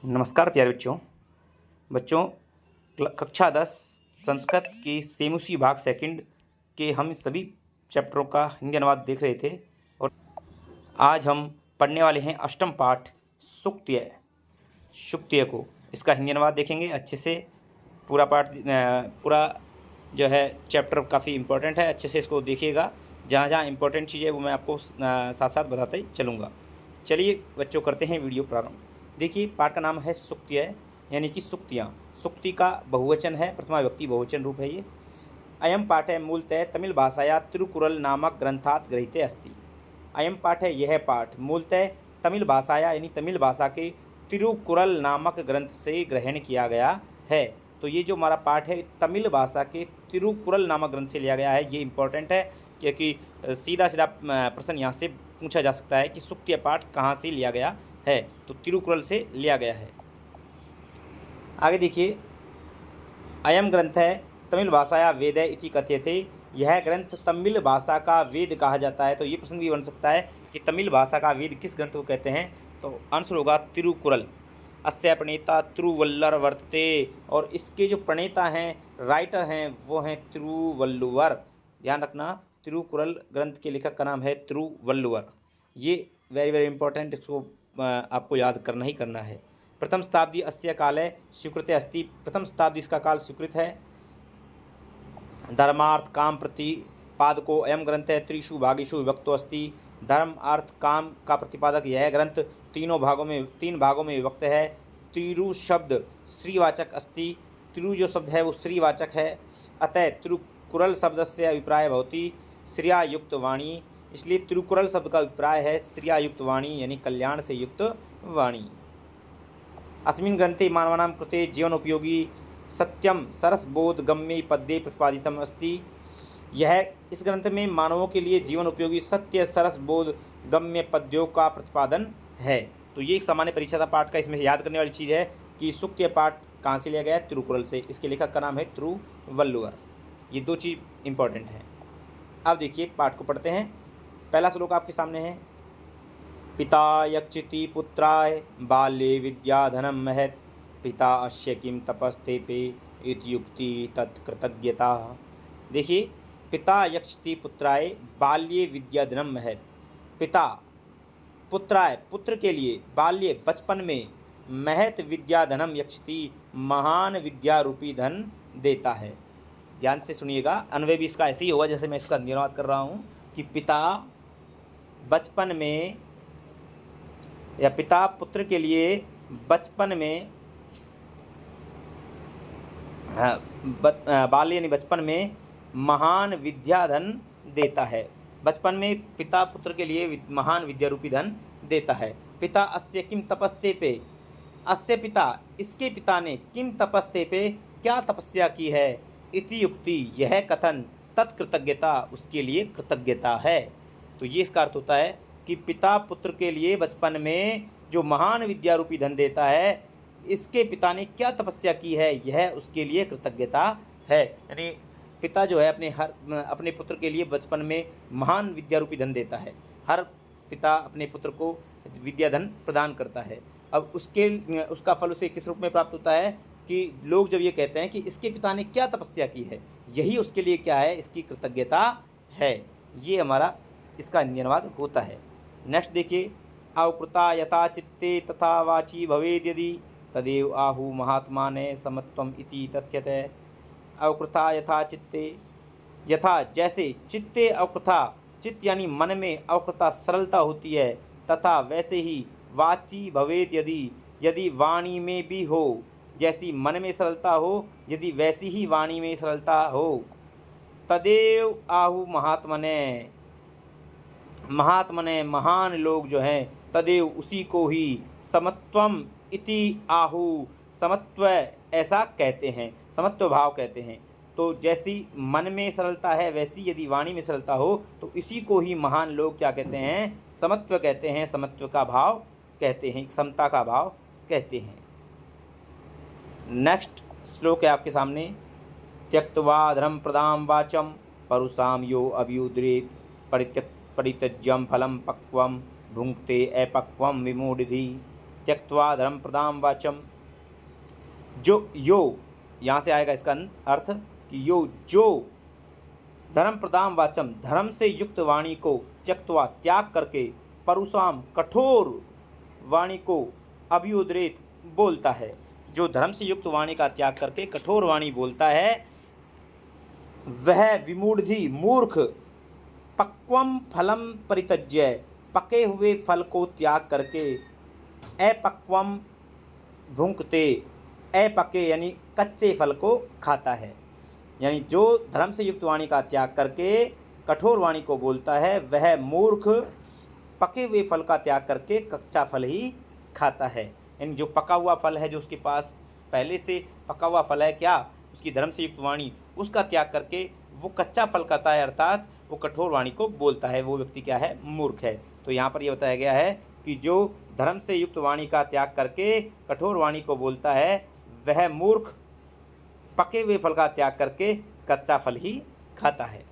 नमस्कार प्यारे बच्चों कक्षा 10 संस्कृत की सेमुसी भाग सेकंड के हम सभी चैप्टरों का हिंदी अनुवाद देख रहे थे और आज हम पढ़ने वाले हैं अष्टम पाठ सुक्त्य को। इसका हिंदी अनुवाद देखेंगे अच्छे से। पूरा पाठ पूरा जो है चैप्टर काफ़ी इम्पोर्टेंट है, अच्छे से इसको देखिएगा। जहाँ जहाँ इम्पोर्टेंट चीज़ है वो मैं आपको साथ साथ बताते ही चलूँगा। चलिए बच्चों, करते हैं वीडियो प्रारंभ। देखिए, पाठ का नाम है सुक्त्य यानी कि सुक्तियाँ। सुक्ति का बहुवचन है, प्रथमा व्यक्ति बहुवचन रूप है ये। अयम पाठ है मूलतः तमिल भाषाया तिरुकुरल नामक ग्रंथात् गृहीते अस्ति। अयम पाठ है, यह पाठ मूलतः तमिल भाषाया यानी तमिल भाषा के तिरुकुरल नामक ग्रंथ से ग्रहण किया गया है। तो ये जो हमारा पाठ है तमिल भाषा के तिरुकुरल नामक ग्रंथ से लिया गया है। ये इम्पोर्टेंट है क्योंकि सीधा सीधा प्रश्न यहाँ से पूछा जा सकता है कि सुक्त्य पाठ कहाँ से लिया गया है, तो तिरुकुरल से लिया गया है। आगे देखिए, अयम ग्रंथ है तमिल भाषाया वेद इति कथ्यते। यह ग्रंथ तमिल भाषा का वेद कहा जाता है। तो ये प्रश्न भी बन सकता है कि तमिल भाषा का वेद किस ग्रंथ को कहते हैं, तो आंसर होगा तिरुकुरल। अस्य प्रणेता तिरुवल्लर वर्तते, और इसके जो प्रणेता हैं, राइटर हैं, वो हैं तिरुवल्लुवर। ध्यान रखना, तिरुकुरल ग्रंथ के लेखक का नाम है तिरुवल्लुवर। ये वेरी वेरी इंपॉर्टेंट, इसको आपको याद करना ही करना है। प्रथम शताब्दी अस्य काले स्वीकृत अस्ति। प्रथम शताब्दी इसका काल स्वीकृत है। धर्मार्थ काम प्रतिपादको अयम ग्रंथ है त्रिषु भागेषु विभक्तो अस्ति। धर्म अर्थ काम का प्रतिपादक यह ग्रंथ तीन भागों में विभक्त है। तिरु शब्द श्रीवाचक अस्ति। तिरु जो शब्द है वो श्रीवाचक है। अतः तिरुकुरल शब्द से अभिप्राय भवति श्रियायुक्त वाणी। इसलिए तिरुकुरल शब्द का अभिप्राय है श्रियायुक्त वाणी यानी कल्याण से युक्त वाणी। अस्मिन् ग्रंथे मानवानां कृते जीवन उपयोगी सत्यम सरसबोध गम्य पद्ये प्रतिपादितम अस्ति। यह इस ग्रंथ में मानवों के लिए जीवन उपयोगी सत्य सरस बोध गम्य पद्यों का प्रतिपादन है। तो ये एक सामान्य परीक्षा का पाठ का इसमें याद करने वाली चीज़ है कि सुक्त्य पाठ कहाँ से लिया गया है, तिरुकुरल से। इसके लेखक का नाम है तिरुवल्लुवर। ये दो चीज़ इंपॉर्टेंट हैं। अब देखिए पाठ को पढ़ते हैं। पहला श्लोक आपके सामने है। पिता यक्षिति पुत्राय बाल्ये विद्याधनं महत्। पिता अस्य किं तपस्तेपे इत्युक्ति तत्कृतज्ञता। देखिए, पिता यक्षति पुत्राय बाल्ये विद्याधनं महत्। पिता पुत्राय पुत्र के लिए बाल्ये बचपन में महत विद्याधनम यक्षति महान विद्या रूपी धन देता है। ध्यान से सुनिएगा, अन्वय भी इसका ऐसे ही होगा जैसे मैं इसका अनुवाद कर रहा हूँ कि पिता बचपन में या पिता पुत्र के लिए बचपन में बाल्य यानी बचपन में महान विद्याधन देता है। बचपन में पिता पुत्र के लिए महान विद्या रूपी धन देता है। पिता अस्य किम तपस्ते पे, अस्य पिता इसके पिता ने किम तपस्ते पे क्या तपस्या की है, इति युक्ति यह कथन तत्कृतज्ञता उसके लिए कृतज्ञता है। तो ये इसका अर्थ होता है कि पिता पुत्र के लिए बचपन में जो महान विद्या रूपी धन देता है, इसके पिता ने क्या तपस्या की है, यह उसके लिए कृतज्ञता है। यानी पिता जो है अपने पुत्र के लिए बचपन में महान विद्या रूपी धन देता है। हर पिता अपने पुत्र को विद्या धन प्रदान करता है। अब उसका फल उसे किस रूप में प्राप्त होता है कि लोग जब ये कहते हैं कि इसके पिता ने क्या तपस्या की है, यही उसके लिए क्या है, इसकी कृतज्ञता है। ये हमारा इसका अनुवाद होता है। नेक्स्ट देखिए, अवकृता यथा चित्ते तथा वाची भवेद यदि तदेव आहु महात्माने समत्वम इति तथ्यते। अवकृता यथा चित्ते, यथा जैसे, चित्ते अवकृता चित्त यानी मन में अवकृता सरलता होती है, तथा वैसे ही वाची भवेद यदि वाणी में भी हो, जैसी मन में सरलता हो यदि वैसी ही वाणी में सरलता हो। तदेव आहु महात्मने महान लोग जो हैं, तदेव उसी को ही, समत्वम इति आहु समत्व ऐसा कहते हैं, समत्व भाव कहते हैं। तो जैसी मन में सरलता है वैसी यदि वाणी में सरलता हो तो इसी को ही महान लोग क्या कहते हैं, समत्व कहते हैं, समत्व का भाव कहते हैं, समता का भाव कहते हैं। नेक्स्ट श्लोक है आपके सामने। त्यक्त्वा धर्म प्रदाम वाचम परुषाम यो अभ्युद्रेत परित्यज्यम फलम पक्वम भुंक्ते अपक्वम विमूढ़धि। त्यक्त्वा धर्म प्रदाम वाचम। जो यो यहाँ से आएगा इसका अर्थ कि यो जो धर्म प्रदाम वाचम धर्म से युक्त वाणी को त्यक्त्वा त्याग करके परुषाम कठोर वाणी को अभ्युद्रेत बोलता है। जो धर्म से युक्त वाणी का त्याग करके कठोर वाणी बोलता है वह विमूढ़ी मूर्ख पक्वम फलम परित्यज्य पके हुए फल को त्याग करके अपक्वम भुंक्ते अपके यानी कच्चे फल को खाता है। यानी जो धर्म से युक्त वाणी का त्याग करके कठोर वाणी को बोलता है वह मूर्ख पके हुए फल का त्याग करके कच्चा फल ही खाता है। यानी जो पका हुआ फल है, जो उसके पास पहले से पका हुआ फल है, क्या उसकी धर्म से युक्त वाणी, उसका त्याग करके वो कच्चा फल खाता है, अर्थात वो कठोर वाणी को बोलता है, वो व्यक्ति क्या है, मूर्ख है। तो यहाँ पर यह बताया गया है कि जो धर्म से युक्त वाणी का त्याग करके कठोर वाणी को बोलता है वह मूर्ख पके हुए फल का त्याग करके कच्चा फल ही खाता है।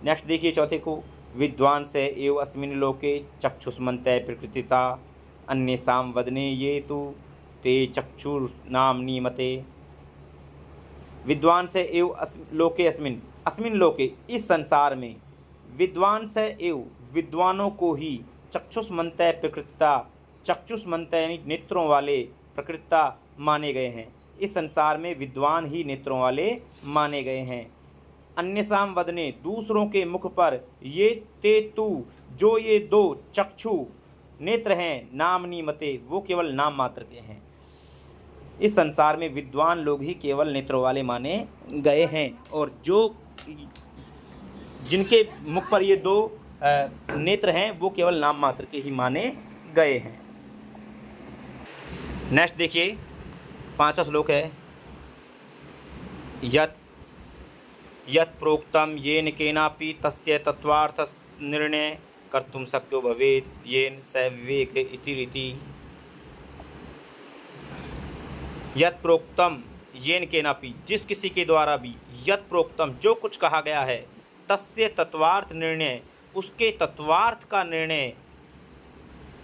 नेक्स्ट देखिए चौथे को, विद्वान से एव अस्मिन् लोके चक्षुष्मन्तः प्रकृतिता अन्येषां वदने ये तु ते चक्षुर्नाम्नि मते। विद्वान से एव लोके अस्मिन् लोके इस संसार में विद्वान से एव विद्वानों को ही चक्षुष्मन्तः प्रकृतिता चक्षुष्मन्तः यानी नेत्रों वाले प्रकृतिता माने गए हैं। इस संसार में विद्वान ही नेत्रों वाले माने गए हैं। अन्यसाम वदने दूसरों के मुख पर ये ते तु जो ये दो चक्षु नेत्र हैं नामनी मते वो केवल नाम मात्र के हैं। इस संसार में विद्वान लोग ही केवल नेत्रों वाले माने गए हैं और जो जिनके मुख पर ये दो नेत्र हैं वो केवल नाम मात्र के ही माने गए हैं। नेक्स्ट देखिए 5वां श्लोक है, यत् प्रोक्तम येन केनापि तस्य तत्वार्थ निर्णय कर्तुम शक्यो भवेत् येन स विवेक इति रीति। यत् प्रोक्तम येन केनापि जिस किसी के द्वारा भी, यत् प्रोक्तम जो कुछ कहा गया है, तस्य तत्वार्थ निर्णय उसके तत्वार्थ का निर्णय,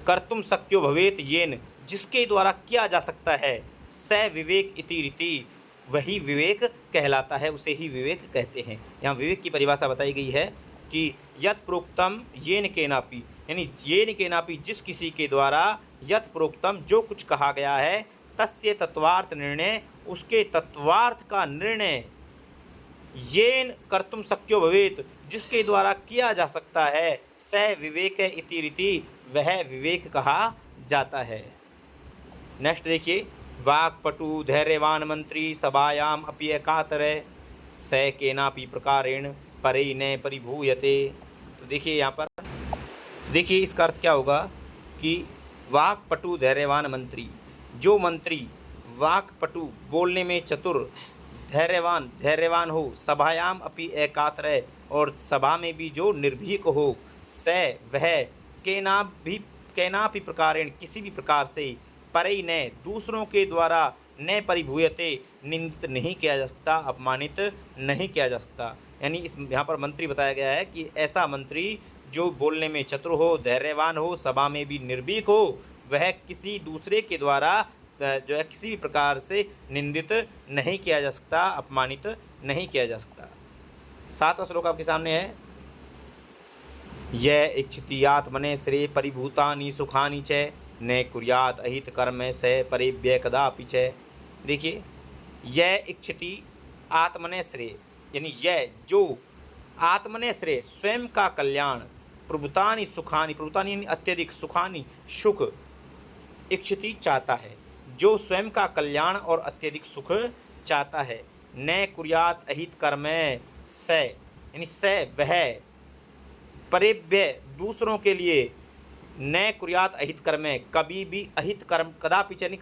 कर्तुम शक्यो भवेत् येन जिसके द्वारा किया जा सकता है, स विवेक इति रीति वही विवेक कहलाता है, उसे ही विवेक कहते हैं। यहाँ विवेक की परिभाषा बताई गई है कि यत् प्रोक्तम येन केनापि यानी येन केनापि जिस किसी के द्वारा, यत् प्रोक्तम जो कुछ कहा गया है, तस्य तत्वार्थ निर्णय उसके तत्वार्थ का निर्णय, येन कर्तुम शक्यो भवेत् जिसके द्वारा किया जा सकता है, स विवेक इति रीति वह विवेक कहा जाता है। नेक्स्ट देखिए, वाक्पटु धैर्यवान मंत्री सभायाम अपि एकातरः स केनापि प्रकारेण परे न परिभूयते। तो देखिए यहाँ पर देखिए इसका अर्थ क्या होगा कि वाक्पटु धैर्यवान मंत्री, जो मंत्री वाक्पटु बोलने में चतुर, धैर्यवान हो, सभायाम अपि एकातरः और सभा में भी जो निर्भीक हो, स वह केनापि प्रकारेण किसी भी प्रकार से, परे न दूसरों के द्वारा, न परिभूयते निंदित नहीं किया जा सकता, अपमानित नहीं किया जा सकता। यानी इस यहाँ पर मंत्री बताया गया है कि ऐसा मंत्री जो बोलने में चतुर हो, धैर्यवान हो, सभा में भी निर्भीक हो, वह किसी दूसरे के द्वारा जो है किसी भी प्रकार से निंदित नहीं किया जा सकता, अपमानित नहीं किया जा सकता। 7वां श्लोक आपके सामने है, यह इच्छति आत्मने श्रेय परिभूतानि सुखानि च न कुर्यात अहित कर्म से परेभ्य कदापि च। देखिए, यह इच्छति आत्मने श्रेय यानी यह जो आत्मने श्रेय स्वयं का कल्याण, प्रभुतानि सुखानि, प्रभुतानि यानी अत्यधिक, सुखानि सुख, इच्छति चाहता है, जो स्वयं का कल्याण और अत्यधिक सुख चाहता है, न कुर्यात अहित कर्म से यानी से वह, परेभ्य दूसरों के लिए, न कुर्यात अहित कर्म कभी भी अहित कर्म, कदापि यानी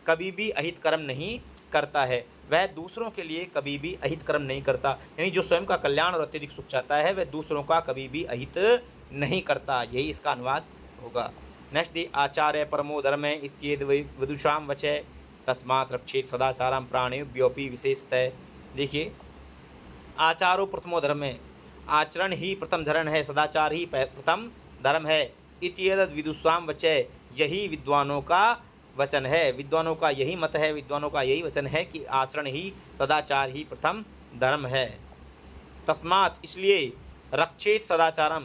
कभी भी अहित कर्म नहीं करता है, वह दूसरों के लिए कभी भी अहित कर्म नहीं करता। यानी जो स्वयं का कल्याण और अत्यधिक सुख चाहता है वह दूसरों का कभी भी अहित नहीं करता, यही इसका अनुवाद होगा। नेक्स्ट दी आचार्य परमो धर्म इत्येद विदुषाम वचय तस्मात् रक्षेत सदाचारम प्राणेभ्योऽपि विशेषतः। देखिए, आचारो प्रथमो धर्म है, आचरण ही प्रथम धर्म है, सदाचार ही प्रथम धर्म है। इत्येतद् विदुषाम वचय यही विद्वानों का वचन है, विद्वानों का यही मत है, विद्वानों का यही वचन है कि आचरण ही, सदाचार ही प्रथम धर्म है। तस्मात् इसलिए रक्षेत सदाचारम,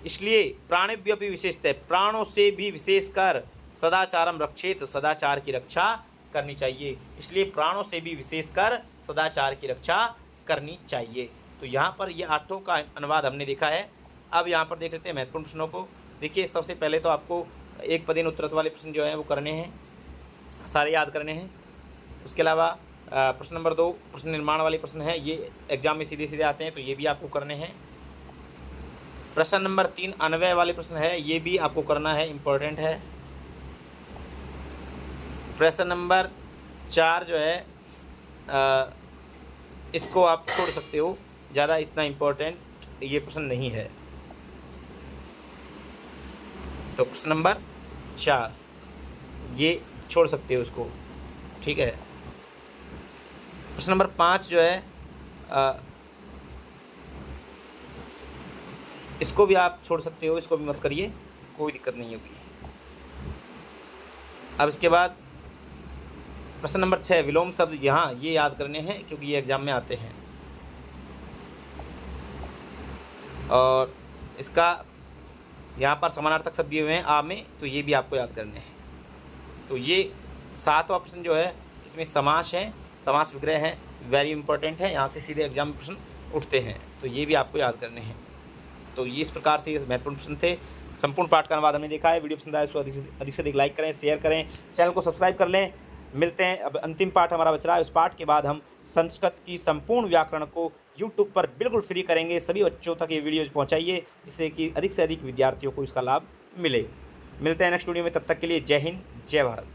इसलिए प्राणिभ्यपि विशेषतः, प्राणों से भी विशेषकर सदाचारम रक्षेत, सदाचार की रक्षा करनी चाहिए। इसलिए प्राणों से भी विशेषकर सदाचार की रक्षा करनी चाहिए। तो यहाँ पर ये आठों का अनुवाद हमने देखा है। अब यहाँ पर देख लेते हैं महत्वपूर्ण प्रश्नों को। देखिए, सबसे पहले तो आपको एक पदेन उत्तरत्व वाले प्रश्न जो हैं वो करने हैं, सारे याद करने हैं। उसके अलावा प्रश्न नंबर 2 प्रश्न निर्माण वाले प्रश्न है, ये एग्जाम में सीधे सीधे आते हैं, तो ये भी आपको करने हैं। प्रश्न नंबर 3 अन्वय वाले प्रश्न है, ये भी आपको करना है, इम्पोर्टेंट है। प्रश्न नंबर 4 जो है इसको आप छोड़ सकते हो, ज़्यादा इतना इम्पोर्टेंट ये प्रश्न नहीं है। तो प्रश्न नंबर 4 ये छोड़ सकते हो उसको, ठीक है। प्रश्न नंबर 5 जो है इसको भी आप छोड़ सकते हो, इसको भी मत करिए, कोई दिक्कत नहीं होगी। अब इसके बाद प्रश्न नंबर 6 विलोम शब्द, यहाँ ये याद करने हैं क्योंकि ये एग्जाम में आते हैं। और इसका यहाँ पर समानार्थक शब्द दिए हुए हैं आ में, तो ये भी आपको याद करने हैं। तो ये 7वां प्रश्न जो है इसमें समास है, समास विग्रह है, वेरी इंपॉर्टेंट है, यहाँ से सीधे एग्जाम में प्रश्न उठते हैं, तो ये भी आपको याद करने हैं। तो ये इस प्रकार से ये महत्वपूर्ण प्रश्न थे। संपूर्ण पाठ का अनुवाद हमने देखा है। वीडियो पसंद आए तो अधिक से अधिक लाइक करें, शेयर करें, चैनल को सब्सक्राइब कर लें। मिलते हैं, अब अंतिम पाठ हमारा बच रहा है, उस पाठ के बाद हम संस्कृत की संपूर्ण व्याकरण को यूट्यूब पर बिल्कुल फ्री करेंगे। सभी बच्चों तक ये वीडियोज पहुंचाइए जिससे कि अधिक से अधिक विद्यार्थियों को इसका लाभ मिले। मिलते हैं नेक्स्ट वीडियो में, तब तक के लिए जय हिंद, जय भारत।